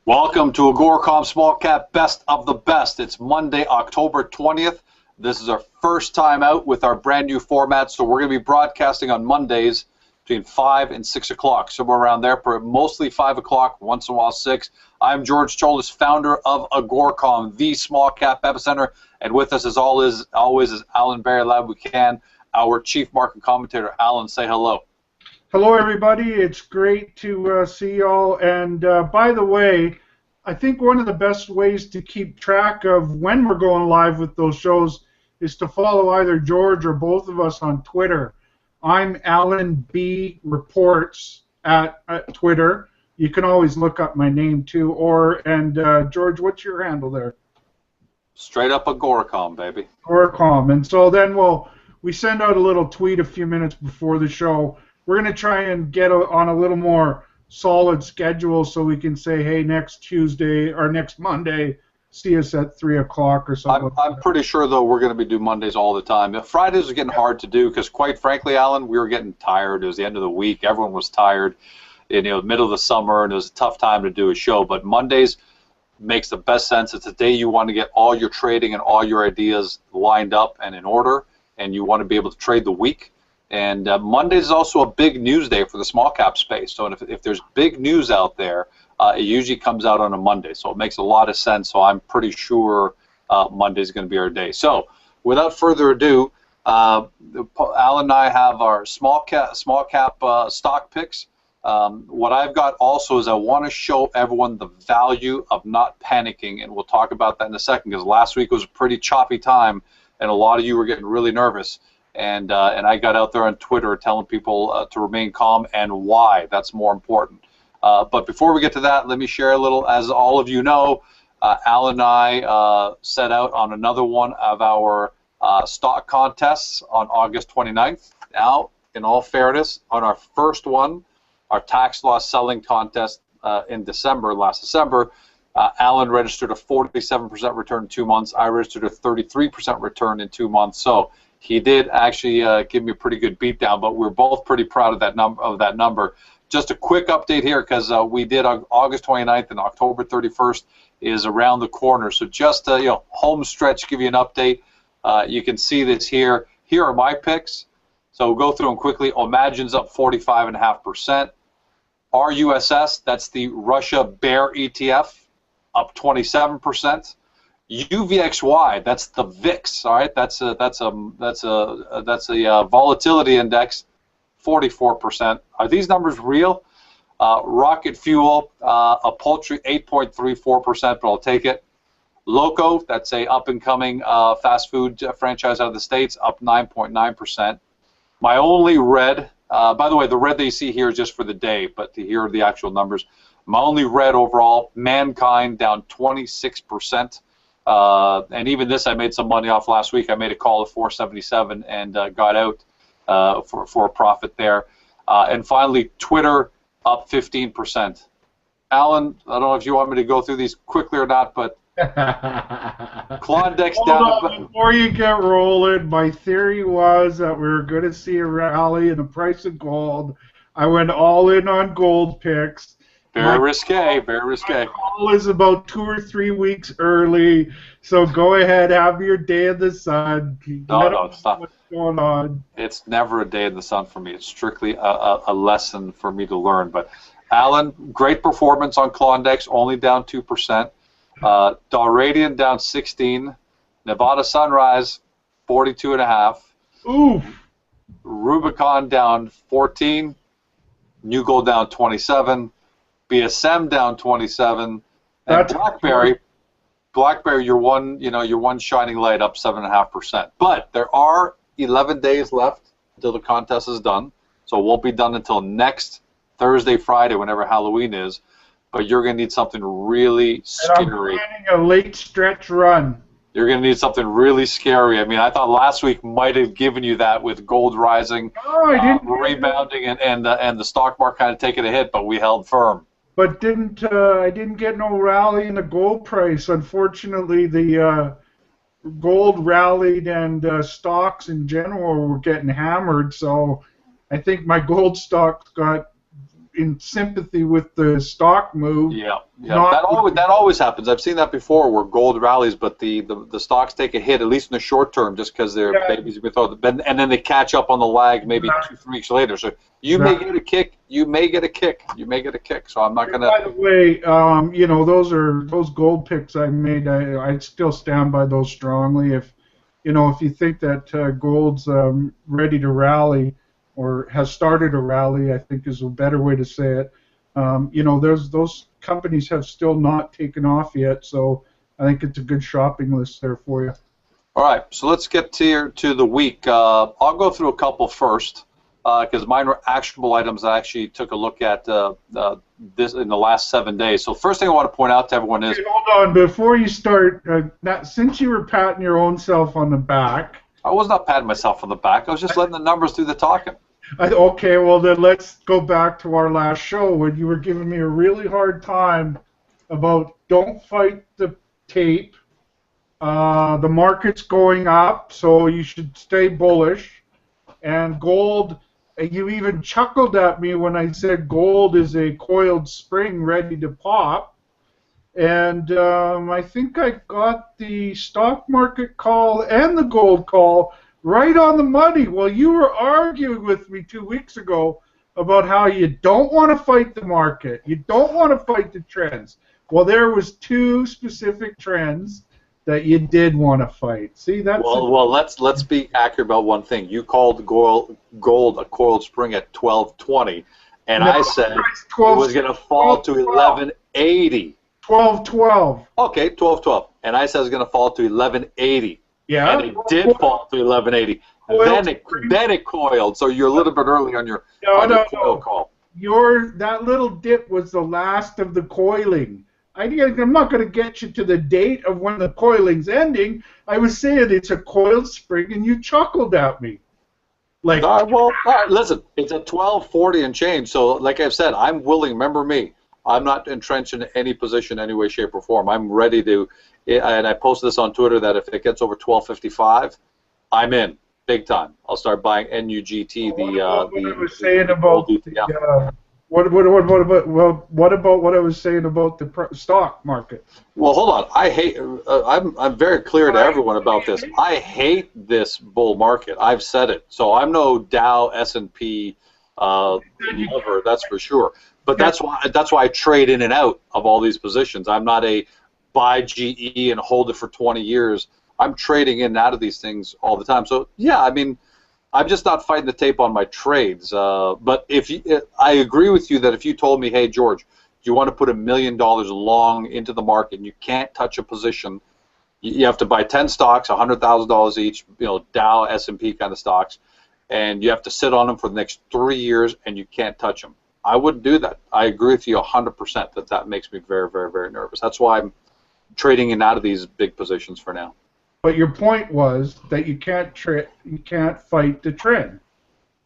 Welcome to AGORACOM Small Cap Best of the Best. It's Monday, October 20th. This is our first time out with our brand new format, so we're going to be broadcasting on Mondays between 5 and 6 o'clock, somewhere around there, mostly 5 o'clock, once in a while 6. I'm George Tsiolis, founder of AGORACOM, the small cap epicenter, and with us as always is Allan Laboucan, our chief market commentator. Allan, say hello. Hello, everybody. It's great to see y'all. And by the way, I think one of the best ways to keep track of when we're going live with those shows is to follow either George or both of us on Twitter. I'm Allan B. Reports at Twitter. You can always look up my name too. George, what's your handle there? Straight up AGORACOM, baby. AGORACOM. And so then we send out a little tweet a few minutes before the show. We're going to try and get on a little more solid schedule so we can say, hey, next Tuesday or next Monday, see us at 3 o'clock or something. I'm pretty sure, though, we're going to be doing Mondays all the time. Fridays are getting hard to do because, quite frankly, Allan, we were getting tired. It was the end of the week. Everyone was tired. Middle of the summer, and it was a tough time to do a show. But Mondays makes the best sense. It's a day you want to get all your trading and all your ideas lined up and in order, and you want to be able to trade the week. And Monday is also a big news day for the small cap space. So if there's big news out there, it usually comes out on a Monday. So it makes a lot of sense. So I'm pretty sure Monday is going to be our day. So without further ado, Allan and I have our small cap stock picks. What I've got also is I want to show everyone the value of not panicking, and we'll talk about that in a second because last week was a pretty choppy time, and a lot of you were getting really nervous. And I got out there on Twitter telling people to remain calm and why. That's more important. But before we get to that, let me share a little. As all of you know, Allan and I set out on another one of our stock contests on August 29th. Now, in all fairness, on our first one, our tax loss selling contest in last December, Allan registered a 47% return in 2 months. I registered a 33% return in 2 months. So he did actually give me a pretty good beatdown, but we're both pretty proud of that number. Just a quick update here because we did on August 29th and October 31st is around the corner. So just home stretch, give you an update. You can see this here. Here are my picks. So we'll go through them quickly. Imagine's up 45.5%. RUSS, that's the Russia Bear ETF, up 27%. UVXY, that's the VIX. All right, that's a volatility index, 44%. Are these numbers real? Rocket Fuel, a paltry 8.34%, but I'll take it. Loco, that's a up-and-coming fast food franchise out of the States, up 9.9%. My only red, by the way, the red that you see here is just for the day, but here are the actual numbers. My only red overall, Mankind, down 26%. And even this, I made some money off last week. I made a call at 477 and got out for a profit there. And finally, Twitter up 15%. Allan, I don't know if you want me to go through these quickly or not, but Klondike's down. Before you get rolling, my theory was that we were going to see a rally in the price of gold. I went all in on gold picks. Very risque, very risque. My call is about 2 or 3 weeks early, so go ahead, have your day in the sun. No, it's not. What's going on? It's never a day in the sun for me. It's strictly a lesson for me to learn. But Allan, great performance on Klondike's, only down 2%. Dalradian down 16. Nevada Sunrise, 42.5. Ooh. Rubicon down 14. New Gold down 27. BSM down 27, and BlackBerry, your one shining light, up 7.5%. But there are 11 days left until the contest is done, so it won't be done until next Thursday, Friday, whenever Halloween is. But you're going to need something really scary. And I'm planning a late stretch run. You're going to need something really scary. I mean, I thought last week might have given you that with gold rising, rebounding, and the stock market kind of taking a hit, but we held firm. But I didn't get no rally in the gold price. Unfortunately, the gold rallied and stocks in general were getting hammered. So I think my gold stocks got in sympathy with the stock move. Yeah, that always happens. I've seen that before, where gold rallies, but the stocks take a hit, at least in the short term, just because they're babies with all the, and then they catch up on the lag maybe 2-3 weeks later. So you may get a kick. You may get a kick. So I'm not gonna. By the way, those gold picks I made. I still stand by those strongly. If you think that gold's ready to rally, or has started a rally, I think is a better way to say it. Those companies have still not taken off yet, so I think it's a good shopping list there for you. All right, so let's get to the week. I'll go through a couple first, because mine were actionable items I actually took a look at this in the last 7 days. So first thing I want to point out to everyone is... Hey, hold on, before you start, since you were patting your own self on the back... I was not patting myself on the back. I was just letting the numbers do the talking. Okay, well then let's go back to our last show when you were giving me a really hard time about don't fight the tape. The market's going up, so you should stay bullish. And gold, you even chuckled at me when I said gold is a coiled spring ready to pop. And I think I got the stock market call and the gold call right on the money. Well, you were arguing with me 2 weeks ago about how you don't want to fight the market. You don't want to fight the trends. Well, there was 2 specific trends that you did want to fight. See, that's well. Let's be accurate about one thing. You called gold a coiled spring at 12.20, and I said it was going to fall to 11.80. 12.12. Okay, 12.12, and I said it was going to fall to 11.80. Yeah. And it did fall to 11.80. Then it coiled. So you're a little bit early on your coil call. That little dip was the last of the coiling. I'm not going to get you to the date of when the coiling's ending. I was saying it's a coiled spring, and you chuckled at me. Like, all right, listen, it's at 12.40 and change. So, like I've said, I'm willing. Remember me. I'm not entrenched in any position, any way, shape, or form. I'm ready to, and I posted this on Twitter, that if it gets over 12.55, I'm in big time. I'll start buying NUGT. What about what I was saying about the stock market? Well, hold on. I'm very clear to everyone about this. I hate this bull market. I've said it. So I'm no Dow S&P lover, that's for sure. But that's why I trade in and out of all these positions. I'm not a buy GE and hold it for 20 years. I'm trading in and out of these things all the time. So yeah, I mean, I'm just not fighting the tape on my trades. But I agree with you that if you told me, hey George, do you want to put $1 million long into the market and you can't touch a position, you have to buy 10 stocks, $100,000 each, Dow, S&P kind of stocks, and you have to sit on them for the next 3 years and you can't touch them. I wouldn't do that. I agree with you 100% that makes me very, very, very nervous. That's why I'm trading in and out of these big positions for now. But your point was that you can't fight the trend,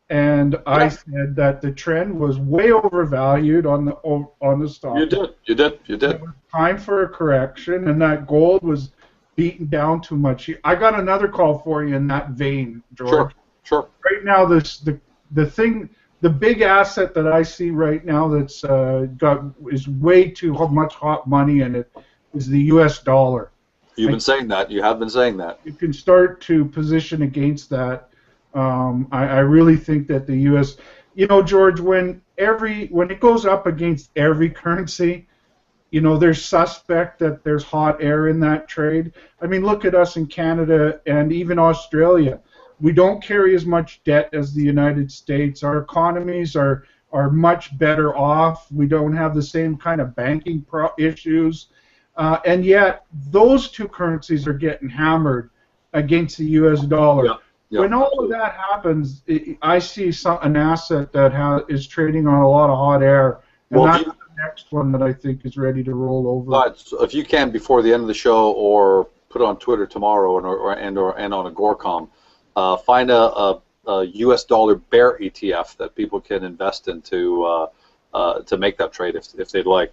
and I said that the trend was way overvalued on the stock. You did. It was time for a correction, and that gold was beaten down too much. I got another call for you in that vein, George. Sure. Right now, the big asset that I see right now that's is way too much hot money in it is the U.S. dollar. You've been saying that. You have been saying that. You can start to position against that. I really think that the U.S. George, when it goes up against every currency, there's suspect that there's hot air in that trade. I mean, look at us in Canada and even Australia. We don't carry as much debt as the United States. Our economies are much better off. We don't have the same kind of banking issues. And yet, those two currencies are getting hammered against the U.S. dollar. Yeah, when all of that happens, I see an asset that is trading on a lot of hot air, and that's the next one that I think is ready to roll over. But if you can, before the end of the show, or put it on Twitter tomorrow, and on AGORACOM, find a U.S. dollar bear ETF that people can invest into to make that trade if they'd like.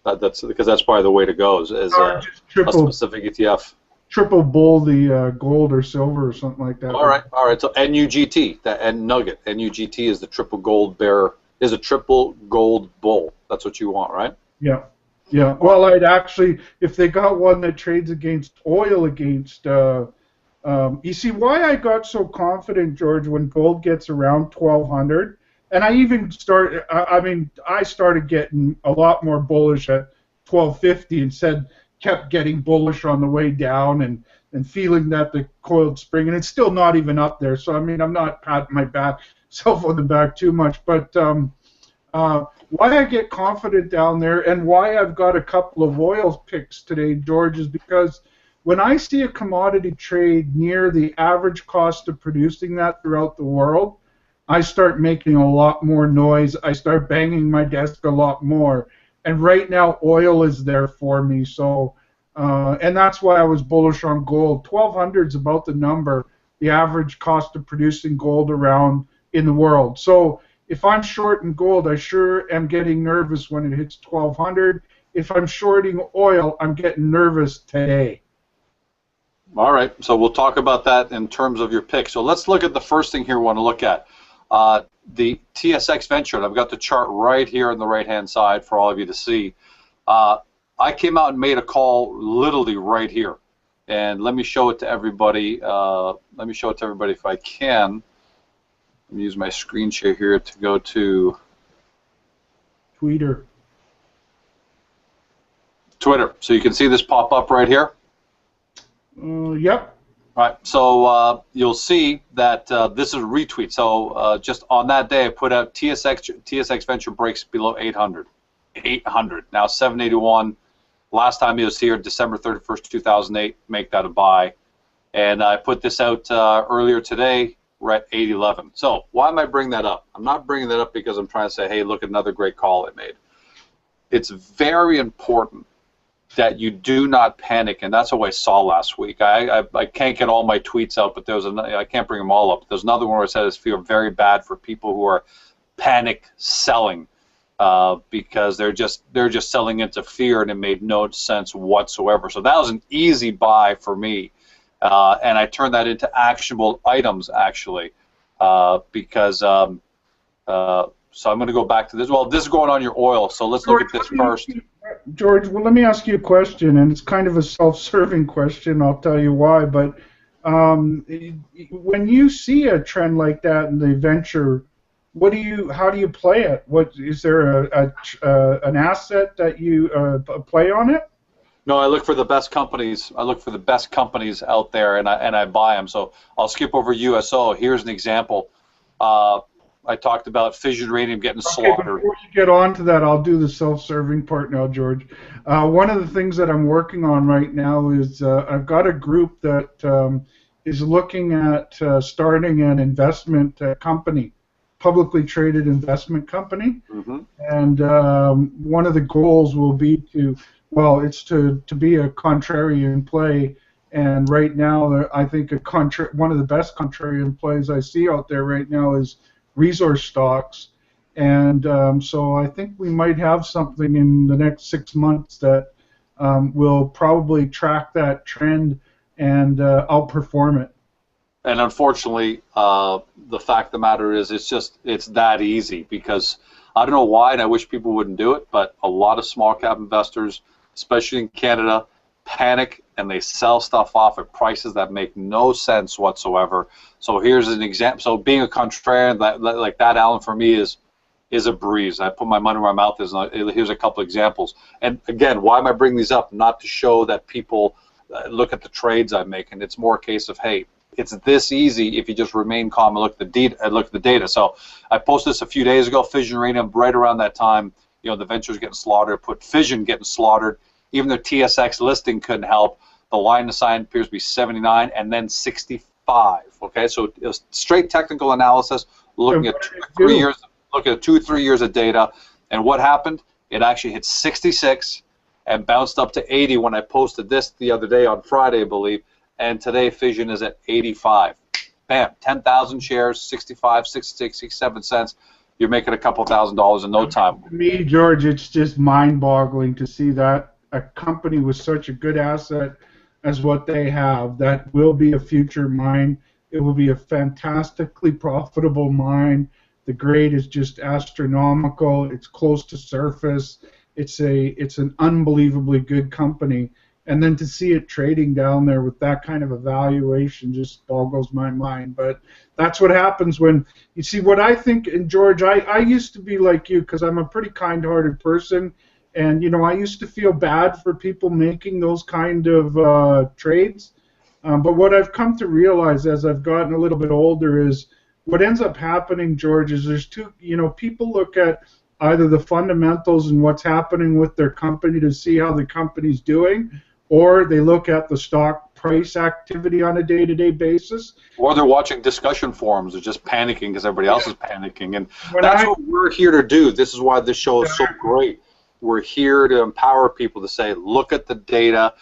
That's because that's probably the way to go is a specific ETF. Triple bull the gold or silver or something like that. All right. So NUGT and Nugget. NUGT is the triple gold bear is a triple gold bull. That's what you want, right? Yeah. Yeah. Well, I'd actually, if they got one that trades against oil against, you see why I got so confident, George, when gold gets around 1,200, and I even started. I mean, I started getting a lot more bullish at 1,250, and kept getting bullish on the way down, and feeling that the coiled spring, and it's still not even up there. So I mean, I'm not patting myself on the back too much, but why I get confident down there, and why I've got a couple of oil picks today, George, is because when I see a commodity trade near the average cost of producing that throughout the world, I start making a lot more noise. I start banging my desk a lot more. And right now, oil is there for me. So, and that's why I was bullish on gold. 1,200 is about the number, the average cost of producing gold around in the world. So if I'm short in gold, I sure am getting nervous when it hits 1,200. If I'm shorting oil, I'm getting nervous today. All right, so we'll talk about that in terms of your pick. So let's look at the first thing here we want to look at. The TSX Venture, and I've got the chart right here on the right-hand side for all of you to see. I came out and made a call literally right here. And let me show it to everybody. Let me show it to everybody if I can. Let me use my screen share here to go to Twitter. So you can see this pop up right here. Yep. All right, so you'll see that this is a retweet. So just on that day, I put out TSX Venture breaks below 800. 800. Now 781. Last time it was here, December 31st, 2008. Make that a buy. And I put this out earlier today. We're at 811. So why am I bringing that up? I'm not bringing that up because I'm trying to say, hey, look at another great call I made. It's very important that you do not panic, and that's what I saw last week. I can't get all my tweets out, but I can't bring them all up. There's another one where it says I feel very bad for people who are panic selling because they're just selling into fear, and it made no sense whatsoever. So that was an easy buy for me, and I turned that into actionable items actually because. So I'm going to go back to this. Well, this is going on your oil, so let's look at this first. George, well, let me ask you a question, and it's kind of a self-serving question. I'll tell you why. But when you see a trend like that in the venture, how do you play it? What is there an asset that you play on it? No, I look for the best companies. I look for the best companies out there, and I buy them. So I'll skip over USO. Here's an example. I talked about fission uranium getting slaughtered. Before you get on to that, I'll do the self-serving part now, George. One of the things that I'm working on right now is I've got a group that is looking at starting an investment company, publicly traded investment company. Mm-hmm. And one of the goals will be to be a contrarian play. And right now, I think one of the best contrarian plays I see out there right now is resource stocks, and so I think we might have something in the next 6 months that will probably track that trend and outperform it. And unfortunately, the fact of the matter is it's that easy because I don't know why, and I wish people wouldn't do it, but a lot of small cap investors, especially in Canada, panic and they sell stuff off at prices that make no sense whatsoever. So here's an example. So being a contrarian like that, Allan, for me is a breeze. I put my money where my mouth is. And here's a couple examples. And again, why am I bringing these up? Not to show that people look at the trades I'm making. It's more a case of, hey, it's this easy if you just remain calm and look at the data. So I posted this a few days ago. Fission uranium right around that time. You know, the venture's getting slaughtered. Put fission getting slaughtered. Even their TSX listing couldn't help. The line of sight appears to be 79 and then 65. Okay, so it was straight technical analysis, looking at 2 or 3 years of data. And what happened? It actually hit 66 and bounced up to 80 when I posted this the other day on Friday, I believe. And today fission is at 85. Bam, 10,000 shares, 65, 66, 67 cents. You're making a couple $1,000s in no time. To me, George, it's just mind-boggling to see that a company with such a good asset as what they have, that will be a future mine. It will be a fantastically profitable mine The grade is just astronomical. It's close to surface. It's an unbelievably good company. And then to see it trading down there with that kind of evaluation just boggles my mind. But that's what happens when you see what I think. And George, I used to be like you because I'm a pretty kind-hearted person. And, you know, I used to feel bad for people making those kind of trades. But what I've come to realize as I've gotten a little bit older is what ends up happening, George, is there's two, you know, people look at either the fundamentals and what's happening with their company to see how the company's doing, or they look at the stock price activity on a day-to-day basis. Or they're watching discussion forums or just panicking because everybody else is panicking. And that's what we're here to do. This is why this show is so great. We're here to empower people to say, look at the data.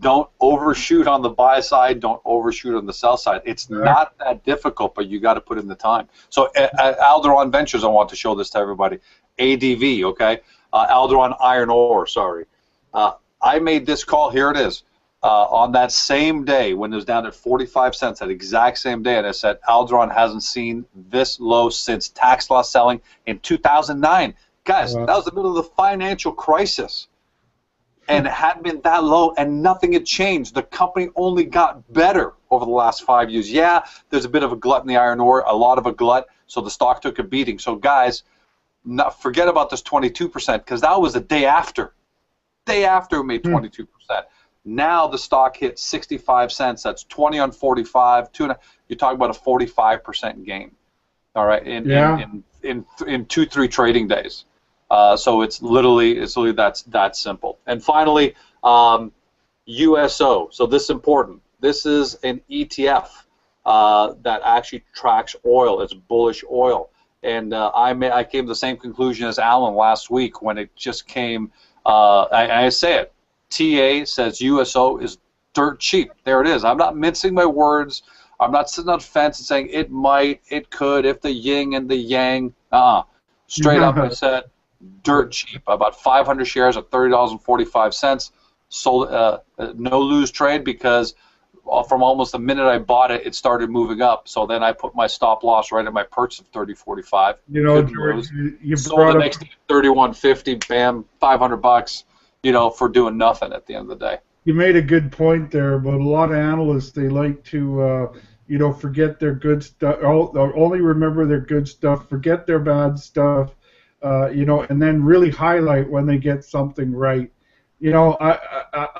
Don't overshoot on the buy side. Don't overshoot on the sell side. It's not that difficult, but you got to put in the time. So Alderon Ventures, I want to show this to everybody. ADV, okay? Alderon Iron Ore, sorry. I made this call. Here it is. On that same day when it was down at 45 cents, that exact same day, and I said Alderon hasn't seen this low since tax loss selling in 2009. Guys, that was the middle of the financial crisis. And it hadn't been that low, and nothing had changed. The company only got better over the last 5 years. Yeah, there's a bit of a glut in the iron ore, a lot of a glut, so the stock took a beating. So, guys, forget about this 22%, because that was the day after. Day after it made 22%. Now the stock hit 65 cents. That's 20 on 45. You're talking about a 45% gain. All right, in 2-3 trading days. So it's literally that simple. And finally, USO. So this is important. This is an ETF that actually tracks oil. It's bullish oil. And I came to the same conclusion as Allan last week when it just came. I say it. TA says USO is dirt cheap. There it is. I'm not mincing my words. I'm not sitting on the fence and saying it might, it could, if the yin and the yang. Straight up, I said dirt cheap. About 500 shares at $30.45. Sold no lose trade because from almost the minute I bought it, it started moving up. So then I put my stop loss right at my purchase of $30.45. You know, George, you sold the next day at $31.50. Bam, $500. You know, for doing nothing at the end of the day. You made a good point there, but a lot of analysts, they like to, you know, forget their good stuff, only remember their good stuff, forget their bad stuff, you know, and then really highlight when they get something right. You know,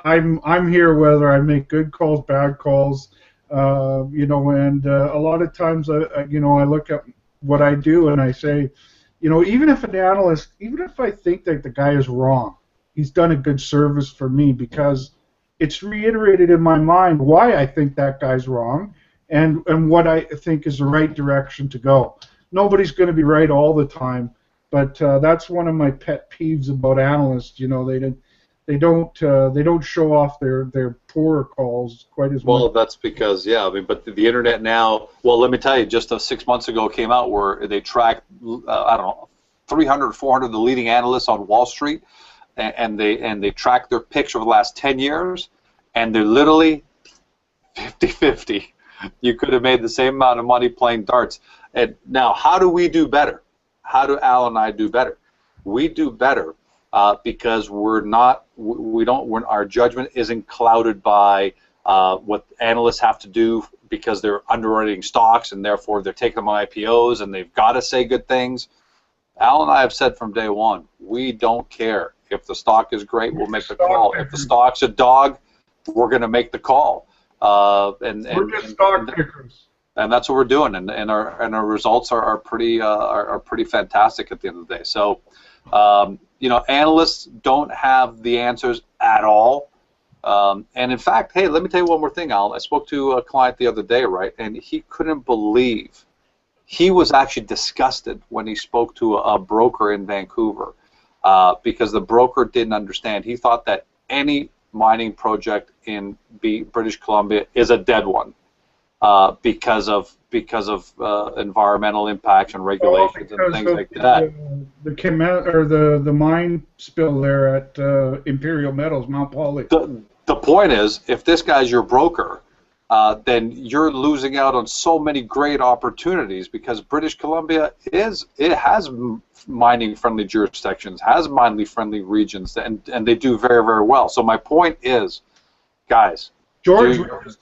I'm here whether I make good calls, bad calls, you know, and a lot of times, you know, I look at what I do and I say, you know, even if an analyst, even if I think that the guy is wrong, he's done a good service for me because it's reiterated in my mind why I think that guy's wrong and what I think is the right direction to go. Nobody's going to be right all the time, but that's one of my pet peeves about analysts. You know, they don't show off their poorer calls quite as well. Well, that's because, yeah, I mean, but the internet now, well, let me tell you, just 6 months ago came out where they tracked, I don't know, 300 or 400 of the leading analysts on Wall Street, and they track their picks over the last 10 years, and they're literally 50-50. You could have made the same amount of money playing darts. And now, how do we do better? How do Al and I do better? We do better because our judgment isn't clouded by what analysts have to do because they're underwriting stocks and therefore they're taking them on IPOs and they've got to say good things. Al and I have said from day one, we don't care. If the stock is great, we'll make the call. If the stock's a dog, we're going to make the call. We're just stock pickers. And that's what we're doing, and our results are pretty fantastic at the end of the day. So, you know, analysts don't have the answers at all. And in fact, hey, let me tell you one more thing, Al. I spoke to a client the other day, right, and he couldn't believe. He was actually disgusted when he spoke to a broker in Vancouver. Because the broker didn't understand. He thought that any mining project in British Columbia is a dead one because of environmental impacts and regulations and things like that. The mine spill there at Imperial Metals, Mount Poly. The point is, if this guy's your broker, then you're losing out on so many great opportunities, because British Columbia has mining-friendly jurisdictions, has mining-friendly regions, and they do very, very well. So my point is, guys, George,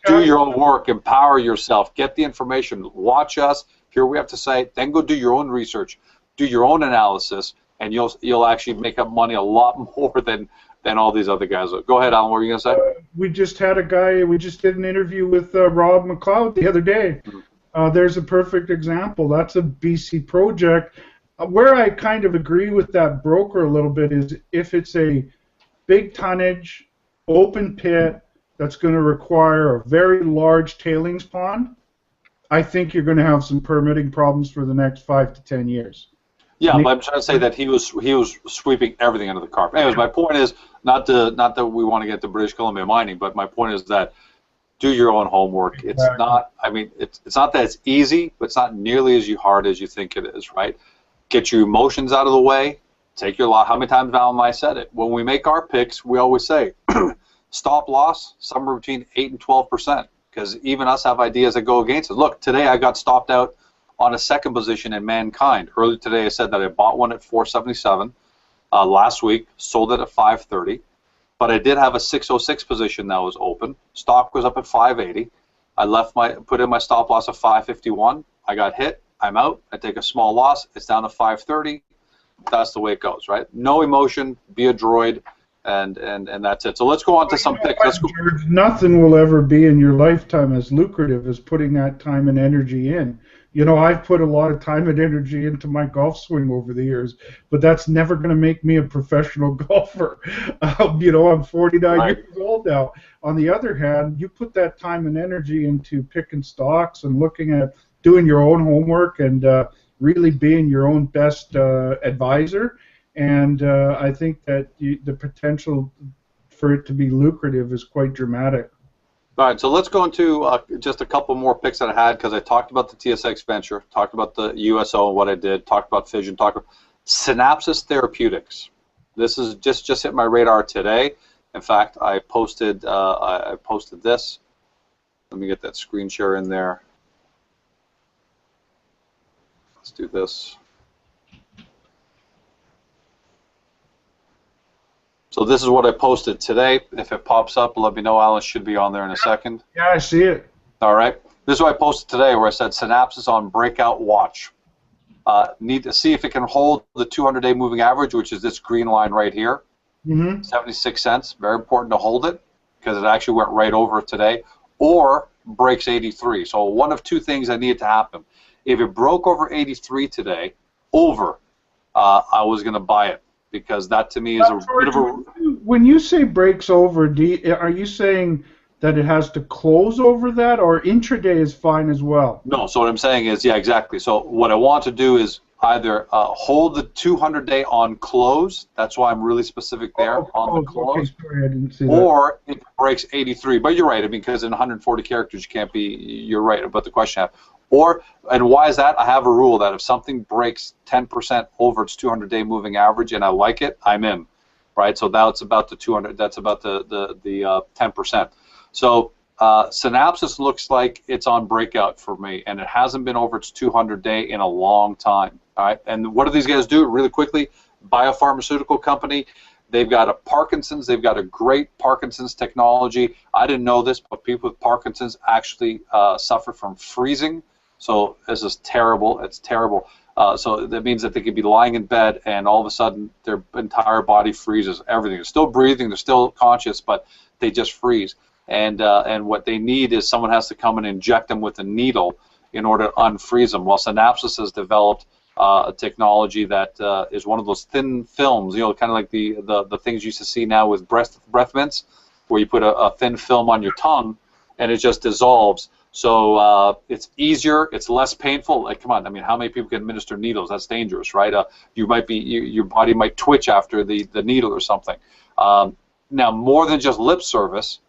do your own work, empower yourself, get the information, watch us, hear what we have to say, then go do your own research, do your own analysis, and you'll actually make up money a lot more than all these other guys. Go ahead, Allan. What were you going to say? we just did an interview with Rob McLeod the other day. There's a perfect example. That's a BC project. Where I kind of agree with that broker a little bit is if it's a big tonnage, open pit that's going to require a very large tailings pond, I think you're going to have some permitting problems for the next 5 to 10 years. Yeah, but I'm trying to say that he was sweeping everything under the carpet. Anyways, my point is not that we want to get to British Columbia mining, but my point is that do your own homework. It's not. I mean, it's not that it's easy, but it's not nearly as hard as you think it is. Right? Get your emotions out of the way. Take your lot. How many times, Val and I said it? When we make our picks, we always say stop loss somewhere between 8 and 12%, because even us have ideas that go against it. Look, today I got stopped out on a second position in Mankind. Earlier today I said that I bought one at 477. Last week, sold it at 530. But I did have a 606 position that was open. Stock was up at 580. I put in my stop loss of 551. I got hit. I'm out. I take a small loss. It's down to 530. That's the way it goes, right? No emotion. Be a droid. And that's it. So let's go on to some picks. Let's go. George, nothing will ever be in your lifetime as lucrative as putting that time and energy in. You know, I've put a lot of time and energy into my golf swing over the years, but that's never going to make me a professional golfer. You know, I'm 49 years old now. On the other hand, you put that time and energy into picking stocks and looking at doing your own homework and really being your own best advisor. And I think that the potential for it to be lucrative is quite dramatic. All right, so let's go into just a couple more picks that I had, because I talked about the TSX Venture, talked about the USO and what I did, talked about Fission, talked about Synapsis Therapeutics. This is just hit my radar today. In fact, I posted this. Let me get that screen share in there. Let's do this. So this is what I posted today. If it pops up, let me know. Allan should be on there in a second. Yeah, I see it. All right. This is what I posted today, where I said Synapsis on breakout watch. Need to see if it can hold the 200-day moving average, which is this green line right here. 76 cents. Very important to hold it, because it actually went right over it today. Or breaks 83. So one of two things that needed to happen. If it broke over 83 today, I was going to buy it, because that to me is a bit of a... When you say breaks over, are you saying that it has to close over that, or intraday is fine as well? No, so what I'm saying is, yeah, exactly. So what I want to do is either hold the 200-day on close. That's why I'm really specific there on the close. Okay, sorry, I didn't see that. Or if it breaks 83. But you're right, I mean, because in 140 characters, you can't be... You're right about the question. And why is that? I have a rule that if something breaks 10% over its 200-day moving average and I like it, I'm in, right? So that's about the 200. That's about the 10%. So Synapsis looks like it's on breakout for me, and it hasn't been over its 200-day in a long time. All right. And what do these guys do? Really quickly, biopharmaceutical company. They've got a Parkinson's. They've got a great Parkinson's technology. I didn't know this, but people with Parkinson's actually suffer from freezing. So this is terrible. It's terrible. So that means that they could be lying in bed, and all of a sudden their entire body freezes. Everything. They're still breathing. They're still conscious, but they just freeze. And what they need is someone has to come and inject them with a needle in order to unfreeze them. Well, Synapsis has developed a technology that is one of those thin films, you know, kind of like the things you used to see now with breath mints, where you put a thin film on your tongue and it just dissolves. So it's easier, it's less painful. Like, come on, I mean, how many people can administer needles? That's dangerous, right? You might be, your body might twitch after the needle or something. Now, more than just lip service,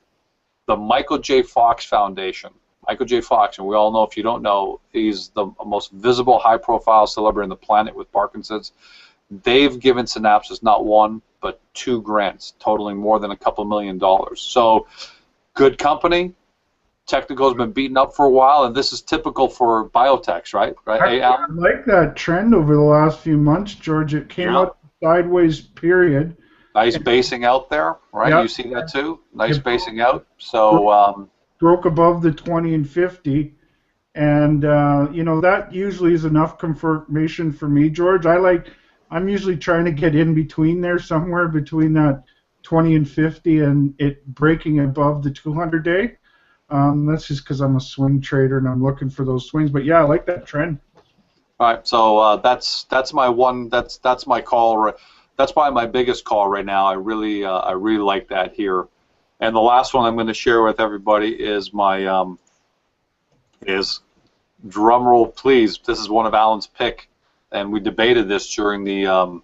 the Michael J. Fox Foundation. Michael J. Fox, and we all know, if you don't know, he's the most visible, high-profile celebrity on the planet with Parkinson's. They've given Synapsis not one, but 2 grants, totaling more than $2 million. So, good company, technical's been beaten up for a while, and this is typical for biotechs, right? Right, I Allan? like that trend over the last few months, George. It came Yeah. out sideways period. Nice And, basing out there, right? yeah, You see that too? Nice it basing out. So, broke above the 20 and 50. And that usually is enough confirmation for me, George. I'm usually trying to get in between there, somewhere between that 20 and 50, and it breaking above the 200 day. That's just because I'm a swing trader and I'm looking for those swings. But yeah, I like that trend. all right. So that's my one. That's my call. That's probably my biggest call right now. I really like that here. And the last one I'm going to share with everybody is my is drum roll, please. This is one of Allan's pick, and we debated this during the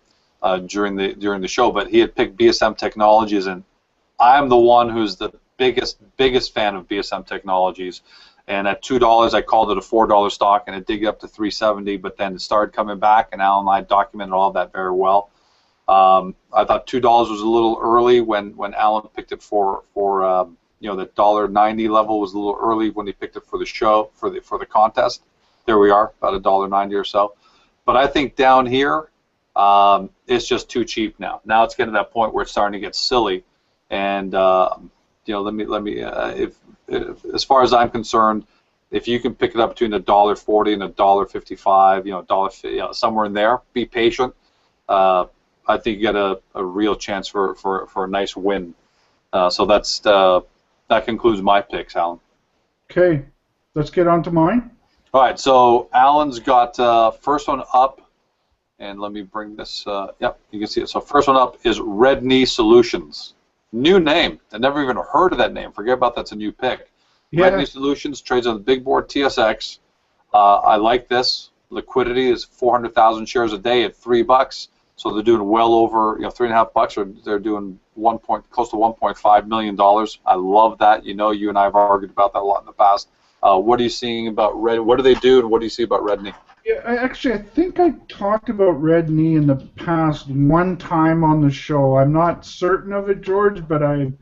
show. But he had picked BSM Technologies, and I'm the one who's the biggest fan of BSM Technologies. And at $2, I called it a $4 stock, and it did get up to 370. But then it started coming back, and Allan and I documented all of that very well. I thought $2 was a little early when Allan picked it for the $1.90 level was a little early when he picked it for the show for the contest. There we are, about $1.90 or so. But I think down here, it's just too cheap now. Now it's getting to that point where it's starting to get silly. And if as far as I'm concerned, if you can pick it up between $1.40 and $1.55, somewhere in there, be patient. I think you get a real chance for a nice win. So that concludes my picks, Allan. Okay, let's get on to mine. All right, so Allan's got first one up, and let me bring this. Yep, you can see it. So first one up is Red Knee Solutions. New name. I never even heard of that name. Forget about that's a new pick. Yeah. Red Knee Solutions trades on the big board TSX. I like this. Liquidity is 400,000 shares a day at $3. So they're doing well over $3.5, or they're doing close to $1.5 million. I love that. You and I have argued about that a lot in the past. What are you seeing about Red? What do they do, and what do you see about Red Knee? Yeah, I think I talked about Red Knee in the past one time on the show. I'm not certain of it, George, but I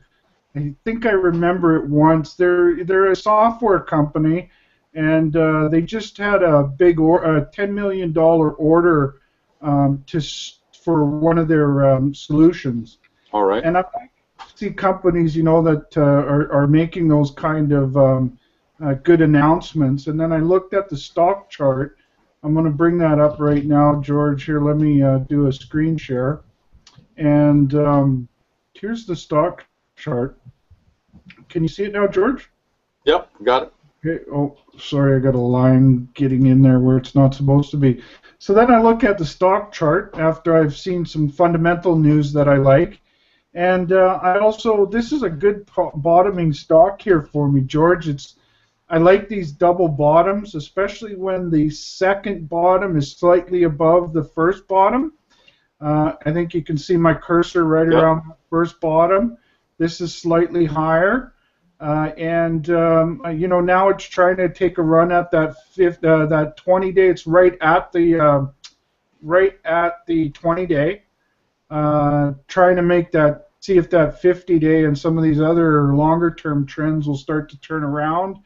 think I remember it once. They're a software company, and they just had a big $10 million order for one of their solutions. All right. And I see companies, that are making those kind of good announcements. And then I looked at the stock chart. I'm going to bring that up right now, George. Here, let me do a screen share. And here's the stock chart. Can you see it now, George? Yep, got it. Okay. Oh, sorry, I got a line getting in there where it's not supposed to be. So then I look at the stock chart after I've seen some fundamental news that I like. And this is a good bottoming stock here for me, George. I like these double bottoms, especially when the second bottom is slightly above the first bottom. I think you can see my cursor right around the first bottom. This is slightly higher. Now it's trying to take a run at that 20-day. It's right at the 20-day. Trying to make that, see if that 50-day and some of these other longer-term trends will start to turn around.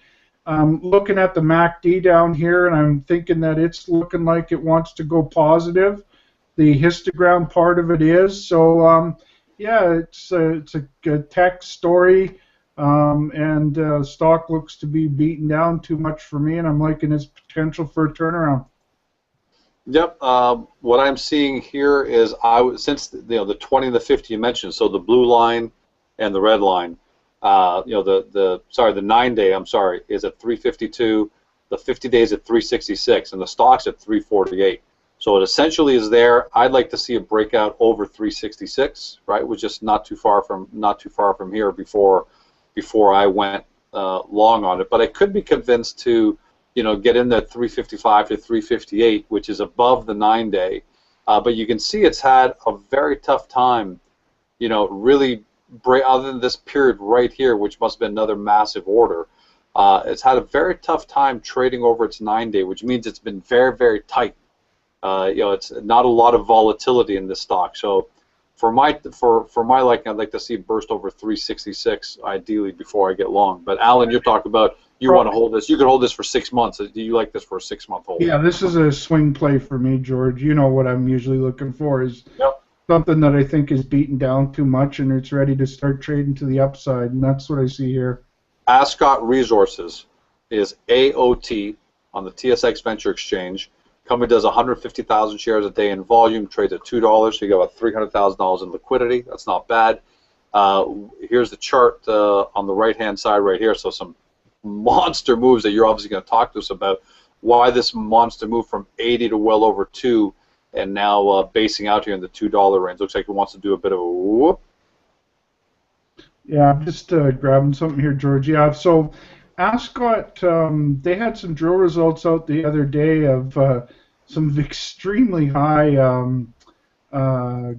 Looking at the MACD down here, and I'm thinking that it's looking like it wants to go positive. The histogram part of it is. So, it's a good tech story. Stock looks to be beaten down too much for me, and I'm liking its potential for a turnaround. Yep. What I'm seeing here is since the 20 and the 50 you mentioned, so the blue line and the red line, the 9-day, is at 352. The 50 days at 366, and the stock's at 348. So it essentially is there. I'd like to see a breakout over 366, right? Which is not too far from here before I went long on it. But I could be convinced to, get in that 355 to 358, which is above the 9-day. But you can see it's had a very tough time, really other than this period right here, which must have been another massive order. It's had a very tough time trading over its 9-day, which means it's been very, very tight. It's not a lot of volatility in this stock. So for my liking, I'd like to see it burst over 366 ideally before I get long. But Alan, you're talking about you want to hold this. You could hold this for 6 months. Do you like this for a 6-month hold? Yeah, this is a swing play for me, George. You know what I'm usually looking for is Yep. something that I think is beaten down too much and it's ready to start trading to the upside, and that's what I see here. Ascot Resources is AOT on the TSX Venture Exchange. Company does 150,000 shares a day in volume, trades at $2, so you got about $300,000 in liquidity. That's not bad. Here's the chart on the right-hand side right here. So some monster moves that you're obviously going to talk to us about. Why this monster move from 80 to well over 2, and now basing out here in the $2 range. Looks like it wants to do a bit of a whoop. Yeah, I'm just grabbing something here, George. Yeah, so Ascot, they had some drill results out the other day of some extremely high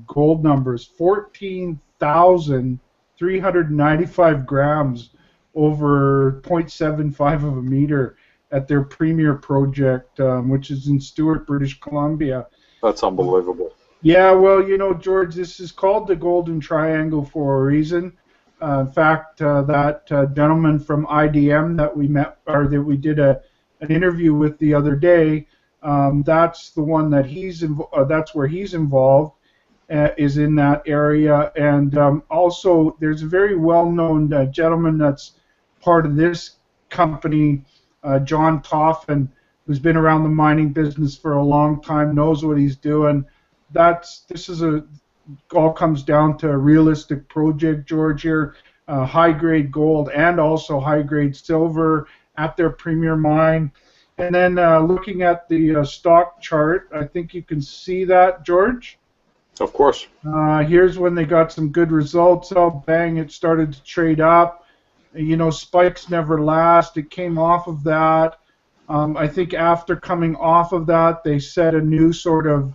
gold numbers, 14,395 grams over 0.75 of a meter at their premier project, which is in Stewart, British Columbia. That's unbelievable. Yeah, well, you know, George, this is called the Golden Triangle for a reason. In fact, that gentleman from IDM that we met, or that we did an interview with the other day, that's the one that that's where he's involved, is in that area. And also, there's a very well-known gentleman that's part of this company, John Toffin, who's been around the mining business for a long time, knows what he's doing. All comes down to a realistic project, George, here. High-grade gold and also high-grade silver at their premier mine. And then looking at the stock chart, I think you can see that, George. Of course. Here's when they got some good results. Oh, bang, it started to trade up. You know, spikes never last. It came off of that. I think after coming off of that, they set a new sort of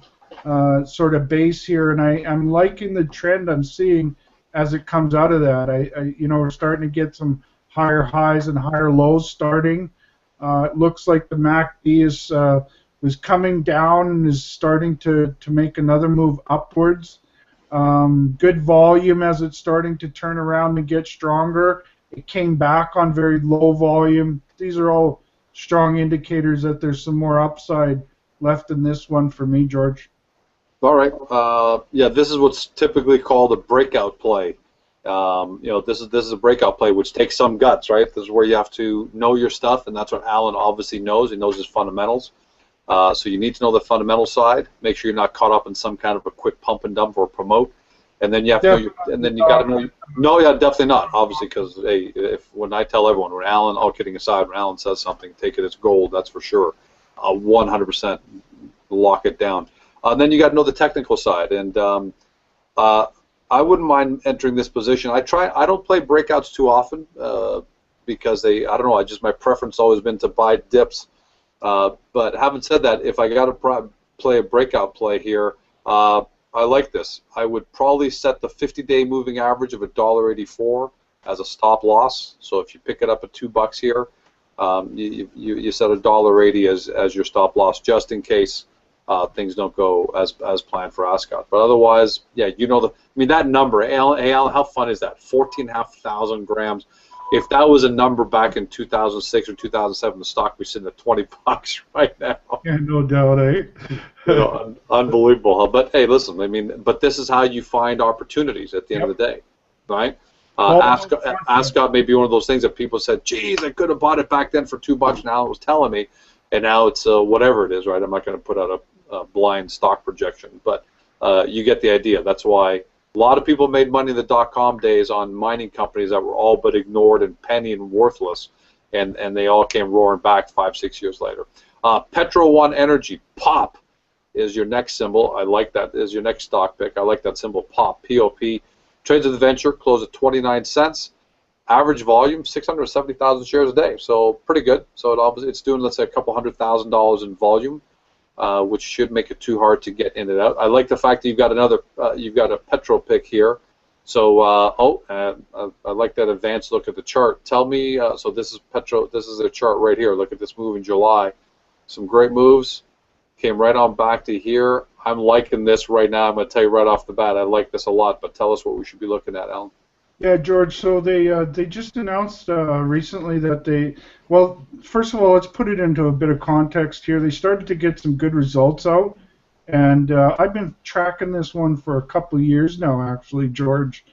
base here, and I'm liking the trend I'm seeing as it comes out of that. We're starting to get some higher highs and higher lows starting. It looks like the MACD was coming down and is starting to make another move upwards. Good volume as it's starting to turn around and get stronger. It came back on very low volume. These are all strong indicators that there's some more upside left in this one for me, George. All right. Yeah, this is what's typically called a breakout play. This is a breakout play, which takes some guts, right? This is where you have to know your stuff, and that's what Allan obviously knows. He knows his fundamentals. So you need to know the fundamental side. Make sure you're not caught up in some kind of a quick pump and dump or promote. And then you have to know and then you got to know. No, yeah, definitely not. Obviously, because when I tell everyone, when Allan, all kidding aside, when Allan says something, take it as gold. That's for sure. 100% lock it down. Then you got to know the technical side, and I wouldn't mind entering this position. I don't play breakouts too often because I don't know. My preference has always been to buy dips. But having said that, if I got to play a breakout play here, I like this. I would probably set the 50-day moving average of $1.84 as a stop loss. So if you pick it up at $2 here, you set $1.80 as your stop loss, just in case things don't go as planned for Ascot. But otherwise, yeah, that number. Hey, Allan, how fun is that? 14,500 grams. If that was a number back in 2006 or 2007, the stock would be sitting at $20 right now. Yeah, no doubt, eh? Unbelievable. But hey, listen, but this is how you find opportunities at the end of the day, right? Ascot may be one of those things that people said, geez, I could have bought it back then for $2, and Allan was telling me, and now it's whatever it is, right? I'm not going to put out a blind stock projection, but you get the idea. That's why a lot of people made money in the dot-com days on mining companies that were all but ignored and penny and worthless, and they all came roaring back 5-6 years later. Petro One Energy, POP, is your next symbol. I like that. Is your next stock pick. I like that symbol, POP, P-O-P. Trades at the venture, closed at 29 cents. Average volume, 670,000 shares a day, so pretty good. So it's doing, let's say, a couple $100,000 in volume, which should make it too hard to get in and out. I like the fact that you've got a Petro pick here. So I like that advanced look at the chart. Tell me, so this is Petro. This is a chart right here. Look at this move in July. Some great moves. came right on back to here. I'm liking this right now. I'm going to tell you right off the bat, I like this a lot, but tell us what we should be looking at, Alan. Yeah, George. So they just announced recently that well, first of all, let's put it into a bit of context here. They started to get some good results out, and I've been tracking this one for a couple of years now, actually, George.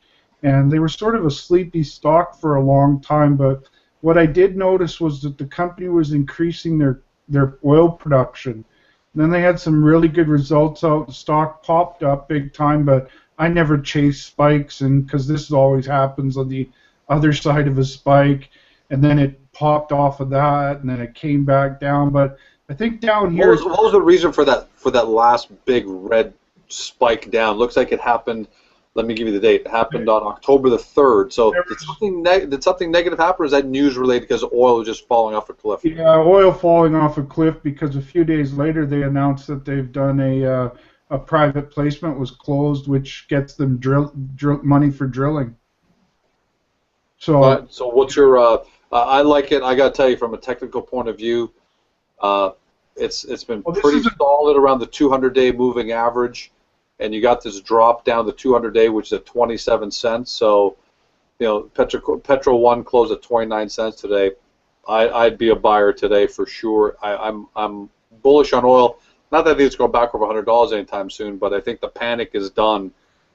And they were sort of a sleepy stock for a long time, but what I did notice was that the company was increasing their oil production. And then they had some really good results out. The stock popped up big time, but I never chase spikes, and because this always happens on the other side of a spike, and then it popped off of that, and then it came back down. But I think down here. What was the reason for that last big red spike down? Looks like it happened. Let me give you the date. It happened on October the 3rd. So did something negative happen, or is that news related because oil was just falling off a cliff? Yeah, oil falling off a cliff because a few days later they announced that they've done a private placement was closed, which gets them money for drilling. So what's your? I like it. I got to tell you, from a technical point of view, it's been pretty solid around the 200-day moving average, and you got this drop down the 200-day, which is at 27 cents. So, Petro 1 closed at 29 cents today. I'd be a buyer today for sure. I'm bullish on oil. Not that I think it's going back over $100 anytime soon, but I think the panic is done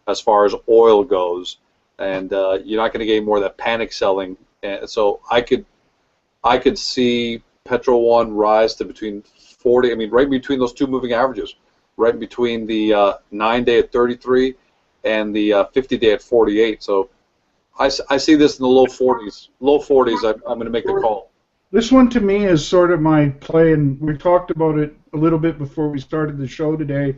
as far as oil goes, and you're not going to get any more of that panic selling. And so I could see Petro 1 rise to between 40. I mean, right between those two moving averages, right between the 9-day at 33 and the 50-day at 48. So I see this in the low 40s. Low 40s. I'm going to make the call. This one to me is sort of my play, and we talked about it a little bit before we started the show today.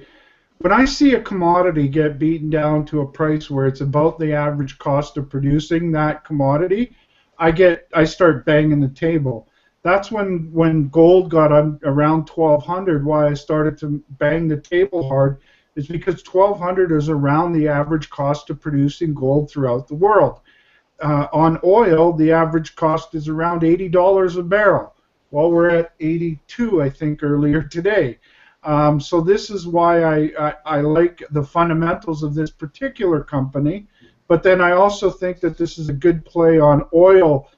When I see a commodity get beaten down to a price where it's about the average cost of producing that commodity, I start banging the table. That's when gold got around 1,200. Why I started to bang the table hard is because 1,200 is around the average cost of producing gold throughout the world. On oil, the average cost is around $80 a barrel. Well, we're at 82, I think, earlier today. So this is why I like the fundamentals of this particular company. But then I also think that this is a good play on oil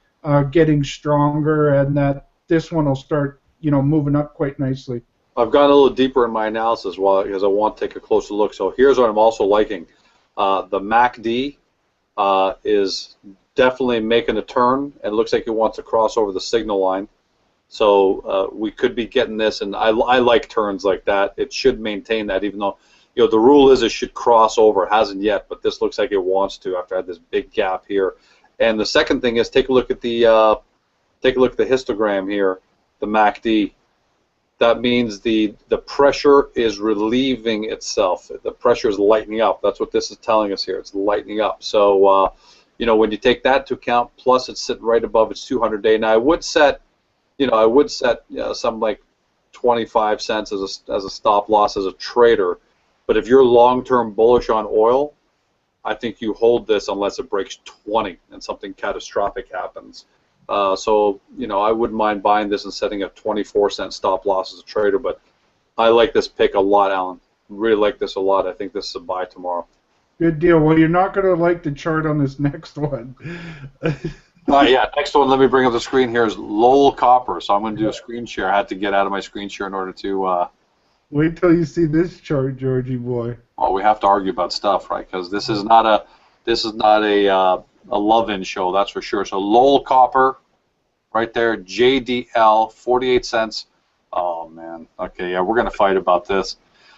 getting stronger, and that this one will start, moving up quite nicely. I've gone a little deeper in my analysis because I want to take a closer look. So here's what I'm also liking. The MACD is definitely making a turn, and it looks like it wants to cross over the signal line. So we could be getting this, and I like turns like that. It should maintain that, even though the rule is it should cross over. It hasn't yet, but this looks like it wants to after I had this big gap here. And the second thing is take a look at the histogram here, the MACD. That means the pressure is relieving itself. The pressure is lightening up. That's what this is telling us here. It's lightening up. So when you take that into account, plus it's sitting right above its 200-day. Now I would set some like 25 cents as a stop loss as a trader. But if you're long-term bullish on oil, I think you hold this unless it breaks 20 and something catastrophic happens. So I wouldn't mind buying this and setting a 24-cent stop loss as a trader. But I like this pick a lot, Alan. Really like this a lot. I think this is a buy tomorrow. Good deal. Well, you're not going to like the chart on this next one. Yeah, next one, let me bring up the screen here, is Lowell Copper. So I'm going to do a screen share. I had to get out of my screen share in order to... Wait till you see this chart, Georgie boy. Well, we have to argue about stuff, right? Because this is not a love-in show, that's for sure. So Lowell Copper, right there, JDL, 48 cents. Oh, man. Okay, yeah, we're going to fight about this.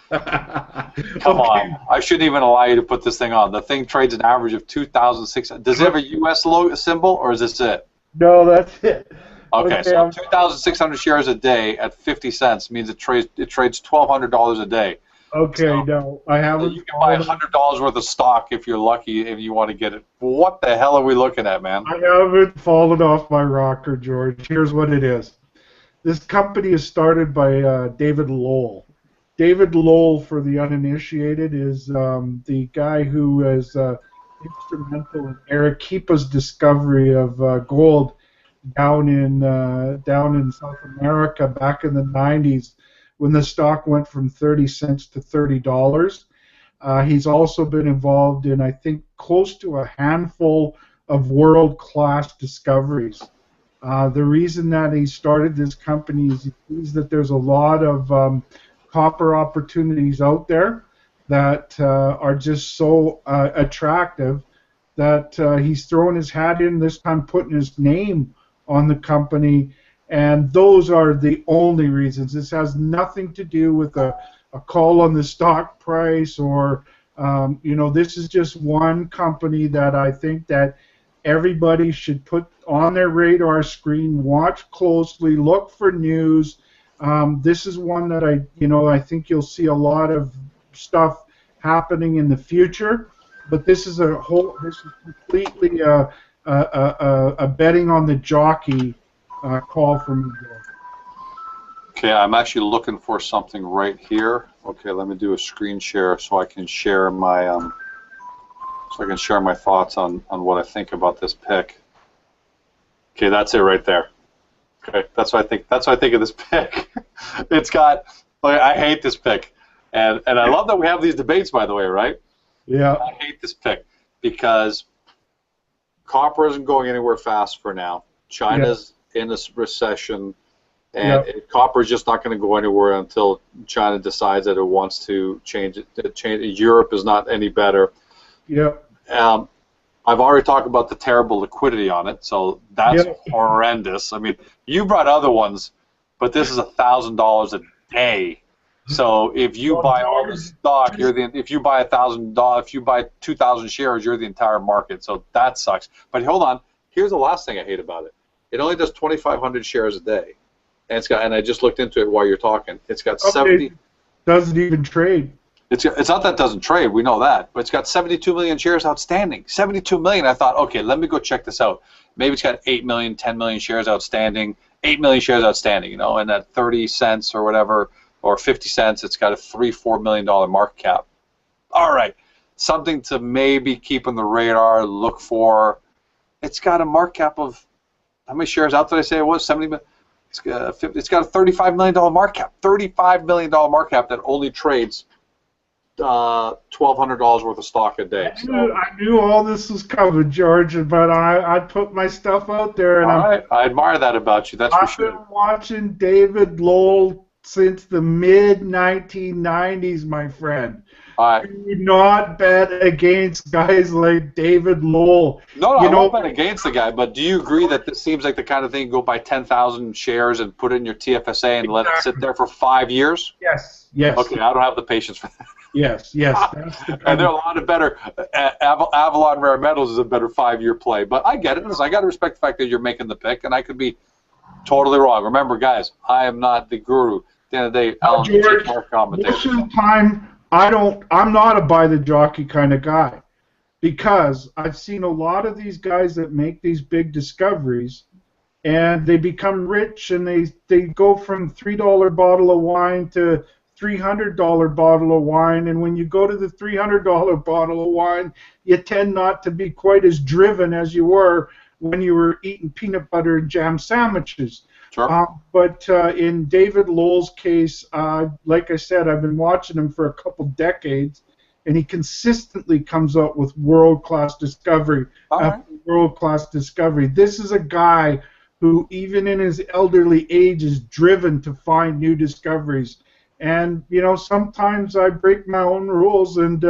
Come on. I shouldn't even allow you to put this thing on. The thing trades an average of 2,600. Does it have a U.S. symbol, or is this it? No, that's it. Okay, so 2,600 shares a day at 50 cents means it trades $1,200 a day. Okay, so, no, I haven't. You can buy $100 worth of stock if you're lucky if you want to get it. What the hell are we looking at, man? I haven't fallen off my rocker, George. Here's what it is. This company is started by David Lowell. David Lowell, for the uninitiated, is the guy who is instrumental in Arequipa's discovery of gold down in South America back in the 90s, when the stock went from 30 cents to $30. He's also been involved in, I think, close to a handful of world-class discoveries. The reason that he started this company is he sees that there's a lot of copper opportunities out there that are just so attractive that he's throwing his hat in, this time putting his name on the company, and those are the only reasons. This has nothing to do with a call on the stock price or, this is just one company that I think that everybody should put on their radar screen, watch closely, look for news. This is one that I think you'll see a lot of stuff happening in the future, but this is completely a betting on the jockey call from me. Okay, I'm actually looking for something right here. Okay, let me do a screen share so I can share my thoughts on what I think about this pick. Okay, that's it right there. Okay, that's what I think. That's what I think of this pick. It's got. I hate this pick, and I love that we have these debates. By the way, right? Yeah. I hate this pick because copper isn't going anywhere fast for now. China's in a recession, and copper is just not going to go anywhere until China decides that it wants to change it. Europe is not any better. Yep. I've already talked about the terrible liquidity on it, so that's horrendous. I mean, you brought other ones, but this is $1,000 a day. So if you buy all the stock, if you buy $1,000, if you buy 2,000 shares, you're the entire market. So that sucks. But hold on, here's the last thing I hate about it. It only does 2,500 shares a day, and I just looked into it while you're talking. It's got 70. Doesn't even trade. It's not that it doesn't trade, we know that, but it's got 72 million shares outstanding. 72 million. I thought, okay, let me go check this out. Maybe it's got 8 million, 10 million shares outstanding, 8 million shares outstanding, and at 30 cents or whatever, or 50 cents, it's got a $3-4 million market cap. All right, something to maybe keep on the radar, look for. It's got a market cap of, how many shares out did I say it was? 70 million. It's got a $35 million market cap. $35 million market cap that only trades $1,200 worth of stock a day. I knew all this was coming, George, but I put my stuff out there. And all right, I admire that about you. That's for sure. I've been watching David Lowell since the mid-1990s, my friend. Do not bet against guys like David Lowell. No, I won't bet against the guy, but do you agree that this seems like the kind of thing you go buy 10,000 shares and put it in your TFSA and let it sit there for 5 years? Yes, yes. Okay, I don't have the patience for that. Yes. And there are a lot of better. Avalon Rare Metals is a better 5-year play, but I get it. I got to respect the fact that you're making the pick, and I could be totally wrong. Remember, guys, I am not the guru. At the end of the day, Allan, George, our commentator. most of the time, I'm not a buy the jockey kind of guy, because I've seen a lot of these guys that make these big discoveries, and they become rich, and they go from $3 bottle of wine to $300 bottle of wine, and when you go to the $300 bottle of wine, you tend not to be quite as driven as you were when you were eating peanut butter and jam sandwiches. Sure. But in David Lowell's case, like I said, I've been watching him for a couple decades, and he consistently comes up with world-class discovery after world-class discovery. This is a guy who, even in his elderly age, is driven to find new discoveries. And sometimes I break my own rules, and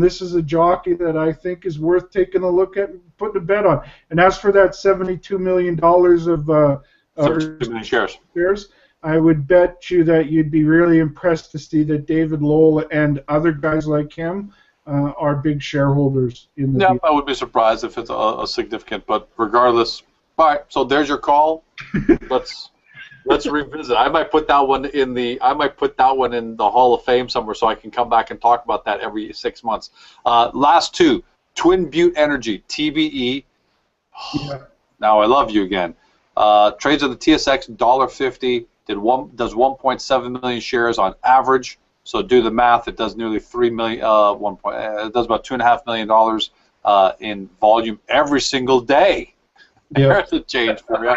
this is a jockey that I think is worth taking a look at and putting a bet on. And as for that $72 million of 72 million shares, I would bet you that you'd be really impressed to see that David Lowell and other guys like him are big shareholders in the deal. I would be surprised if it's a significant, but regardless. All right, so there's your call. Let's revisit. I might put that one in the Hall of Fame somewhere, so I can come back and talk about that every 6 months. Last two, Twin Butte Energy, TBE. Yeah. Now I love you again. Trades on the TSX $1.50. Does 1.7 million shares on average. So do the math. It does nearly 3 million. It does about $2.5 million in volume every single day. There's a change for you.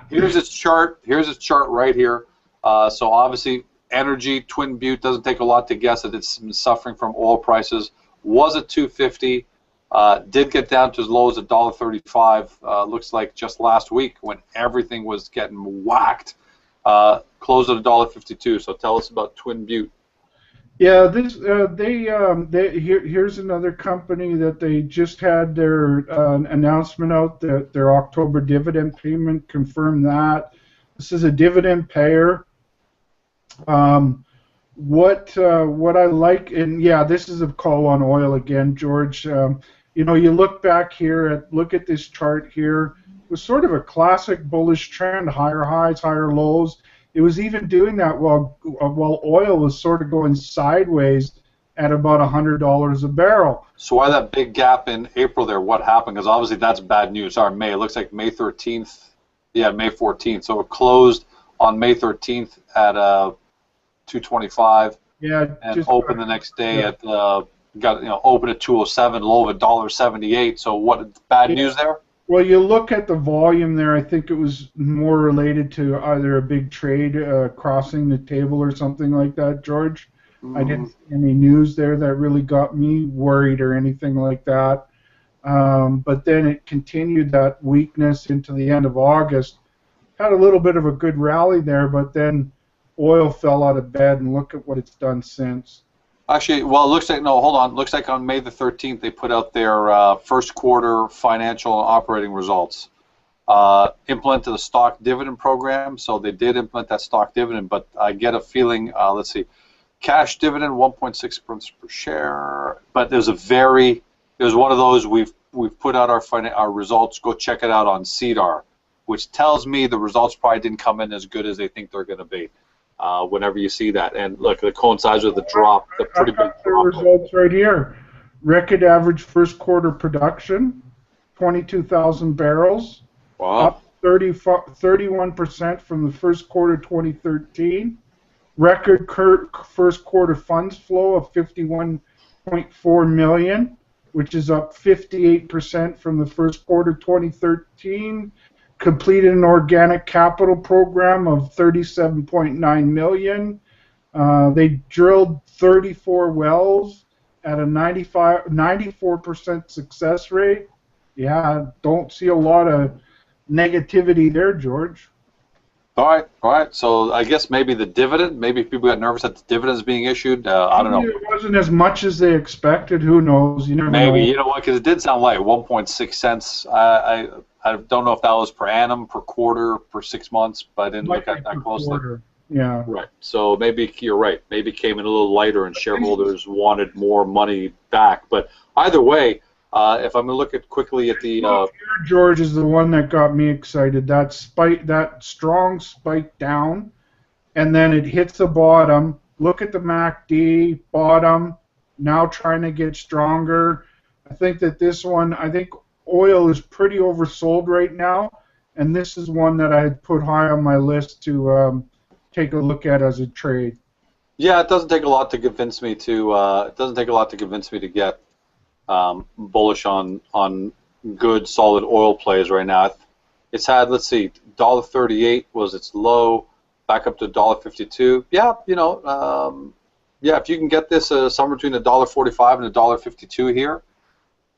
Here's its chart. Here's its chart right here. So obviously energy, Twin Butte, doesn't take a lot to guess that it's suffering from oil prices. Was at 250, did get down to as low as $1.35. Looks like just last week when everything was getting whacked. Closed at $1.52. So tell us about Twin Butte. Yeah, this here's another company that they just had their announcement out that their October dividend payment confirmed that. This is a dividend payer. What I like, and yeah, this is a call on oil again, George. You know, you look back here look at this chart here. It was sort of a classic bullish trend, higher highs, higher lows. It was even doing that while oil was sort of going sideways at about $100 a barrel. So why that big gap in April there? What happened? Because obviously that's bad news. Sorry, May. It looks like May 13th. Yeah, May 14th. So it closed on May 13th at 225. Yeah, and opened the next day at open at 207, low of $1.78. So what? Bad news there? Well, you look at the volume there, I think it was more related to either a big trade crossing the table or something like that, George. I didn't see any news there that really got me worried or anything like that. But then it continued that weakness into the end of August. Had a little bit of a good rally there, but then oil fell out of bed, and look at what it's done since. Actually, well, it looks like, no, hold on. Looks like on May the 13th they put out their first quarter financial and operating results. Implemented a stock dividend program, so they did implement that stock dividend, but I get a feeling, let's see, cash dividend 1.6 cents per share, but there's one of those we've put out our results. Go check it out on CDAR, which tells me the results probably didn't come in as good as they think they're going to be. Whenever you see that, and look, it coincides with the drop, the pretty big drop. The results right here. Record average first quarter production, 22,000 barrels. Wow. Up 31% from the first quarter 2013. Record first quarter funds flow of $51.4 million, which is up 58% from the first quarter 2013. Completed an organic capital program of $37.9 million. They drilled 34 wells at a 94% success rate. Yeah, don't see a lot of negativity there, George. All right. So I guess maybe the dividend, maybe people got nervous that the dividend is being issued. I don't know. It wasn't as much as they expected. Who knows? You never know. Maybe, you know what, because it did sound like 1.6 cents. I don't know if that was per annum, per quarter, per 6 months, but I didn't look at that closely. Quarter. Yeah. Right. So maybe you're right. Maybe it came in a little lighter and shareholders wanted more money back. But either way, if I'm going to look at quickly at the... George is the one that got me excited. That strong spike down, and then it hits the bottom. Look at the MACD, bottom, now trying to get stronger. I think that this one, oil is pretty oversold right now, and this is one that I put high on my list to take a look at as a trade. Yeah, it doesn't take a lot to convince me to get bullish on good solid oil plays right now. It's had, let's see, $1.38 was its low, back up to $1.52. Yeah, yeah, if you can get this somewhere between $1.45 and $1.52 here,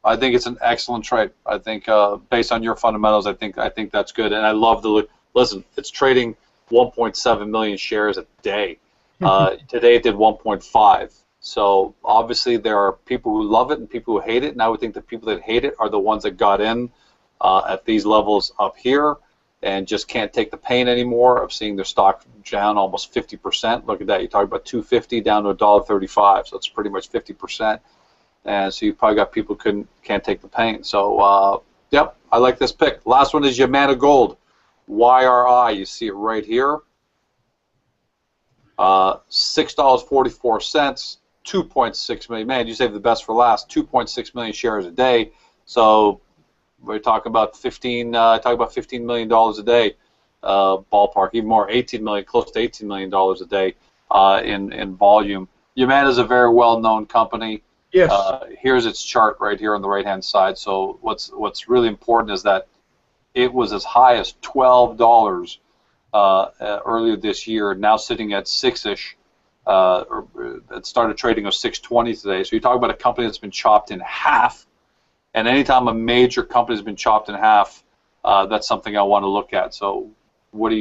I think it's an excellent trade. I think based on your fundamentals, I think that's good. And I love the listen. It's trading 1.7 million shares a day. Today it did 1.5. So obviously there are people who love it and people who hate it. And I would think the people that hate it are the ones that got in at these levels up here and just can't take the pain anymore of seeing their stock down almost 50%. Look at that. You talk about 250 down to $1.35. So it's pretty much 50%. And so you've probably got people who can't take the pain. So, yep, I like this pick. Last one is Yamana Gold, YRI. You see it right here. $6.44, 2.6 million. Man, you saved the best for last. 2.6 million shares a day. So we're talking about $15 million a day, ballpark, even more, 18 million, close to $18 million a day in volume. Yamana is a very well-known company. Yes. Here's its chart right here on the right-hand side. So what's really important is that it was as high as $12 earlier this year, now sitting at $6-ish. It started trading at 620 today. So you talk about a company that's been chopped in half, and anytime a major company has been chopped in half, that's something I want to look at. So what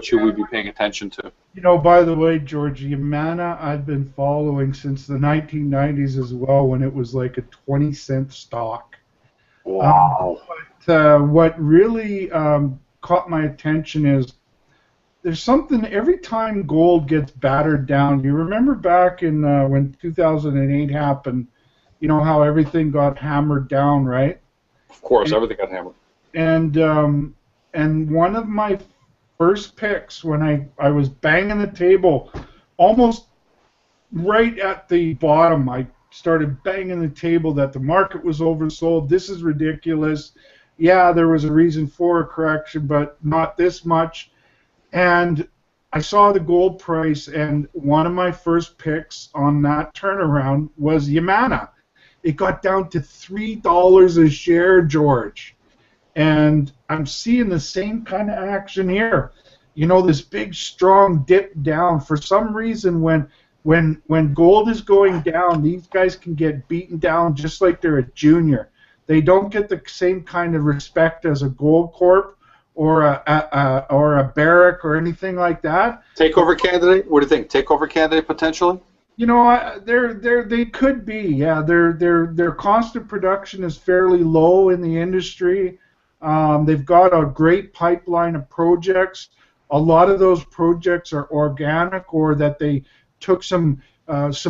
should we be paying attention to? You know, by the way, George, Yamana I've been following since the 1990s as well, when it was like a 20-cent stock. Wow. But what really caught my attention is there's something every time gold gets battered down. You remember back in when 2008 happened, you know how everything got hammered down, right? Of course, everything got hammered. And one of my first picks when I was banging the table, almost right at the bottom, I started banging the table that the market was oversold. This is ridiculous. Yeah, there was a reason for a correction, but not this much. And I saw the gold price, and one of my first picks on that turnaround was Yamana. It got down to $3 a share, George. And I'm seeing the same kind of action here. You know, this big, strong dip down. For some reason, when gold is going down, these guys can get beaten down just like they're a junior. They don't get the same kind of respect as a Gold Corp or a Barrick or anything like that. Takeover candidate? What do you think? Takeover candidate potentially? You know, they could be. Yeah, their cost of production is fairly low in the industry. They've got a great pipeline of projects. A lot of those projects are organic, or that they took some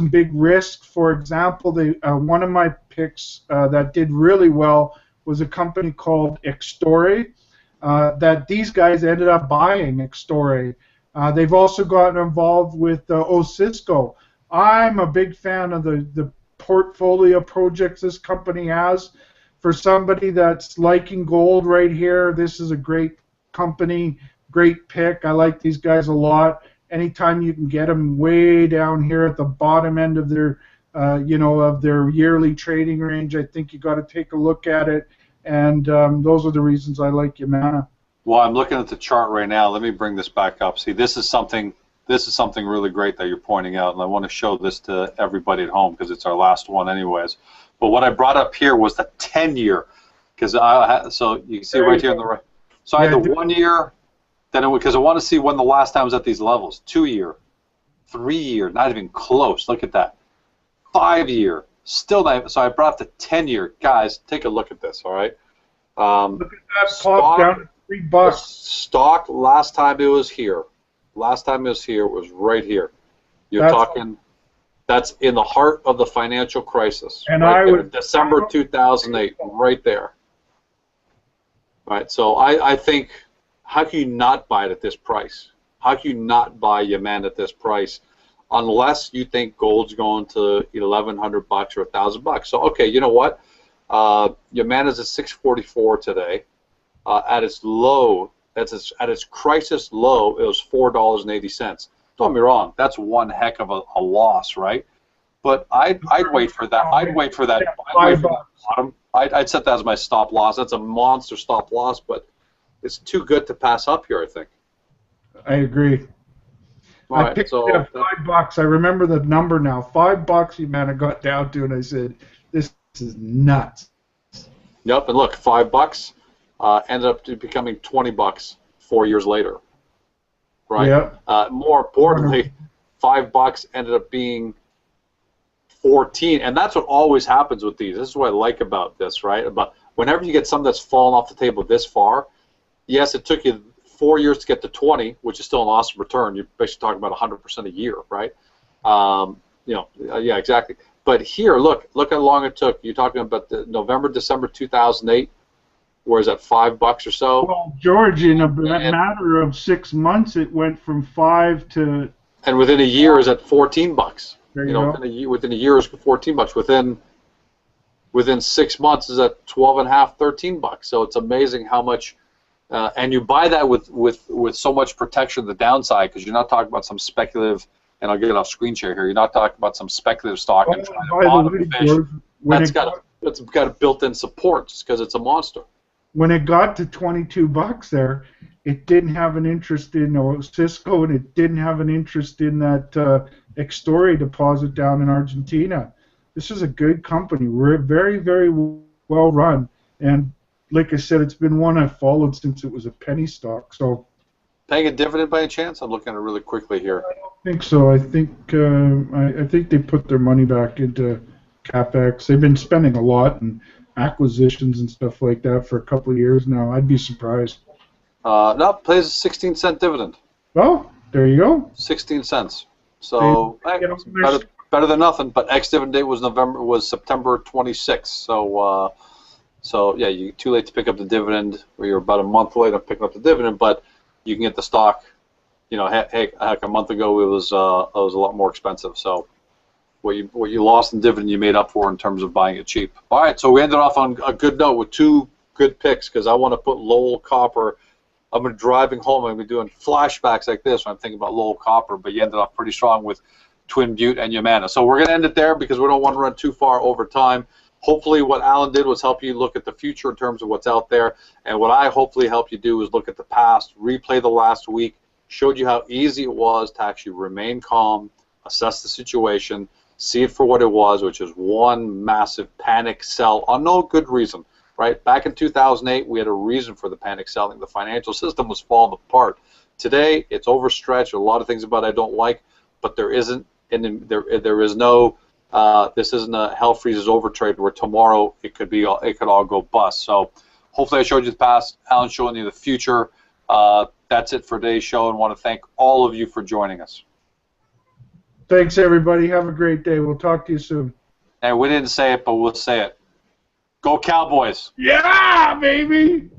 big risks. For example, one of my picks that did really well was a company called Extore, that these guys ended up buying Extore. They've also gotten involved with Osisko. I'm a big fan of the portfolio projects this company has. For somebody that's liking gold right here, this is a great company, great pick. I like these guys a lot. Anytime you can get them way down here at the bottom end of their, of their yearly trading range, I think you got to take a look at it. And those are the reasons I like Yamana. Well, I'm looking at the chart right now. Let me bring this back up. See, this is something really great that you're pointing out, and I want to show this to everybody at home because it's our last one, anyways. But what I brought up here was the 10-year, because so you can see right here on the right. So I had the 1 year, then because I want to see when the last time was at these levels. 2 year, 3 year, not even close. Look at that. 5 year, still not. So I brought the 10-year. Guys, take a look at this. All right. Look at that pop down to $3. Stock last time it was here. Last time it was here was right here. You're talking. That's in the heart of the financial crisis. And right there, December 2008, right there. Right. So I think, how can you not buy it at this price? How can you not buy Yamana at this price, unless you think gold's going to $1,100 or $1,000? So okay, you know what? Yamana's at 644 today. At its low, at its crisis low, it was $4.80. Don't get me wrong, that's one heck of a loss, right? But I'd wait for that. I'd wait for that bottom. I'd set that as my stop loss. That's a monster stop loss, but it's too good to pass up here, I think. I agree. I picked it up $5. I remember the number now. $5, Yamana got down to, and I said, "This is nuts." Yep, and look, $5 ended up becoming $20 4 years later. Right. Yep. More importantly, $5 ended up being 14, and that's what always happens with these. This is what I like about this, right? But whenever you get something that's fallen off the table this far, yes, it took you 4 years to get to 20, which is still an awesome return. You're basically talking about 100% a year, right? Yeah, exactly. But here, look how long it took. You're talking about the November, December 2008. Whereas at $5 or so. Well, George, in a matter of 6 months, it went from 5 to. And within a year is at $14. There you go. Within a year is $14. Within 6 months is at $12.5, $13. So it's amazing how much. And you buy that with so much protection to the downside, because you're not talking about some speculative. And I'll get it off screen share here. You're not talking about some speculative stock and trying to bottom fish. That's got a built-in support just because it's a monster. When it got to $22 there, it didn't have an interest in Cisco, and it didn't have an interest in that Extori deposit down in Argentina. This is a good company. We're very, very well run. And like I said, it's been one I've followed since it was a penny stock. So Paying a dividend by any chance? I'm looking at it really quickly here. I don't think so. I think they put their money back into capex. They've been spending a lot and acquisitions and stuff like that for a couple of years now. I'd be surprised. No, pays a 16-cent dividend. Well, there you go. 16 cents. So it's better than nothing. But ex-dividend date was September 26th. So yeah, you're too late to pick up the dividend. Or you're about a month late on picking up the dividend, but you can get the stock. You know, heck, a month ago it was a lot more expensive. So what you lost in dividend, you made up for in terms of buying it cheap. All right, so we ended off on a good note with two good picks because I want to put Lowell Copper. I'm driving home. I'm going to be doing flashbacks like this when I'm thinking about Lowell Copper, but you ended up pretty strong with Twin Butte and Yamana. So we're going to end it there because we don't want to run too far over time. Hopefully what Allan did was help you look at the future in terms of what's out there, and what I hopefully helped you do is look at the past, replay the last week, showed you how easy it was to actually remain calm, assess the situation, see it for what it was, which is one massive panic sell on no good reason. Right? Back in 2008, we had a reason for the panic selling. The financial system was falling apart. Today, it's overstretched. A lot of things about it I don't like, but there isn't, and there is no. This isn't a hell freezes over trade where tomorrow it could all go bust. So, hopefully, I showed you the past. Allan's showing you the future. That's it for today's show, and want to thank all of you for joining us. Thanks, everybody. Have a great day. We'll talk to you soon. And we didn't say it, but we'll say it. Go Cowboys! Yeah, baby!